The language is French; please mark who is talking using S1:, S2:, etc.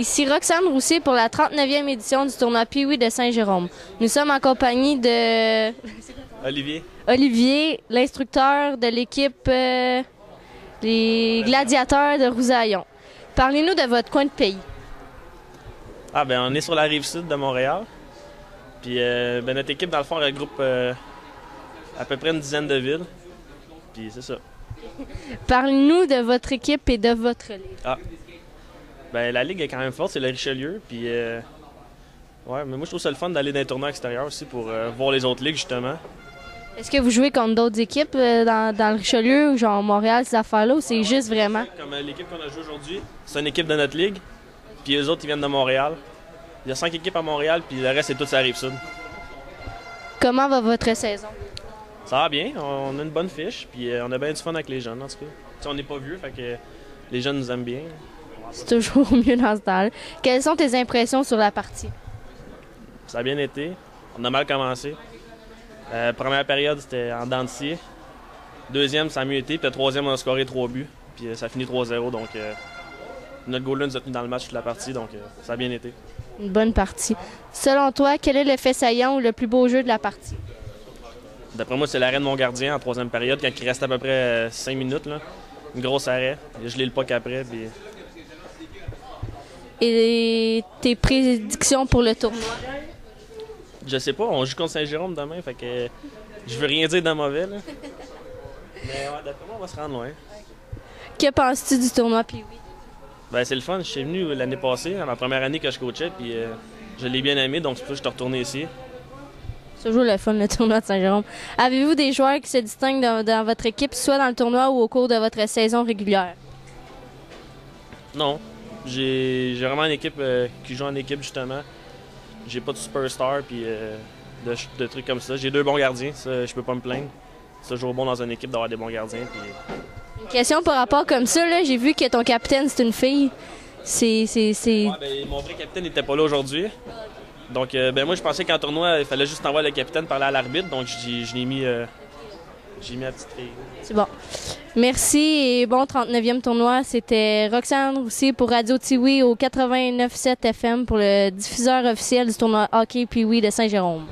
S1: Ici Roxane Roussy pour la 39e édition du tournoi Pee-Wee de Saint-Jérôme. Nous sommes en compagnie de Olivier, l'instructeur de l'équipe les Gladiateurs de Rouzaillon. Parlez-nous de votre coin de pays.
S2: Ah ben on est sur la rive sud de Montréal. Puis ben, notre équipe dans le fond regroupe à peu près une dizaine de villes. Puis c'est ça.
S1: Parlez-nous de votre équipe et de votre ligue.
S2: Ah. Ben la ligue est quand même forte, c'est le Richelieu. Puis ouais, mais moi je trouve ça le fun d'aller dans les tournois extérieurs aussi pour voir les autres ligues justement.
S1: Est-ce que vous jouez contre d'autres équipes dans le Richelieu, genre Montréal, ces affaires-là, ou c'est juste vraiment?
S2: Comme l'équipe qu'on a joué aujourd'hui, c'est une équipe de notre ligue. Puis les autres, ils viennent de Montréal. Il y a 5 équipes à Montréal, puis le reste, c'est tout sur la Rive-Sud.
S1: Comment va votre saison?
S2: Ça va bien, on a une bonne fiche, puis on a bien du fun avec les jeunes, en tout cas. T'sais, on n'est pas vieux, fait que les jeunes nous aiment bien.
S1: C'est toujours mieux dans ce temps-là. Quelles sont tes impressions sur la partie?
S2: Ça a bien été. On a mal commencé. Première période, c'était en dents de scie. Deuxième, ça a mieux été. Puis la troisième, on a scoré 3 buts. Puis ça a fini 3-0, donc notre goal-là nous a tenu dans le match toute la partie, donc ça a bien été.
S1: Une bonne partie. Selon toi, quel est le fait saillant ou le plus beau jeu de la partie?
S2: D'après moi, c'est l'arrêt de mon gardien en troisième période, quand il reste à peu près 5 minutes. Là. Une grosse arrêt. Je l'ai le puck après. Puis...
S1: Et tes prédictions pour le tournoi?
S2: Je sais pas, on joue contre Saint-Jérôme demain, fait que je veux rien dire de mauvais. Là. Mais ouais, d'après moi, on va se rendre loin.
S1: Que penses-tu du tournoi Pee-Wee?
S2: Ben, c'est le fun. Je suis venu l'année passée, à ma première année que je coachais, puis je l'ai bien aimé, donc c'est pour ça que je suis retourné ici.
S1: C'est toujours le fun, le tournoi de Saint-Jérôme. Avez-vous des joueurs qui se distinguent dans votre équipe, soit dans le tournoi ou au cours de votre saison régulière?
S2: Non. J'ai vraiment une équipe qui joue en équipe, justement. J'ai pas de superstar, puis de trucs comme ça. J'ai 2 bons gardiens, ça, je peux pas me plaindre. C'est toujours bon dans une équipe d'avoir des bons gardiens. Puis...
S1: Une question par rapport comme ça, là, j'ai vu que ton capitaine, c'est une fille. C'est...
S2: Ouais, ben, mon vrai capitaine n'était pas là aujourd'hui. Donc, ben, moi, je pensais qu'en tournoi, il fallait juste envoyer le capitaine parler à l'arbitre. Donc, je l'ai mis, j'ai mis la petite fille.
S1: C'est bon. Merci et bon 39e tournoi. C'était Roxane Roussy pour Radio Tiwi au 89.7 FM pour le diffuseur officiel du tournoi hockey Pee-Wee de Saint-Jérôme.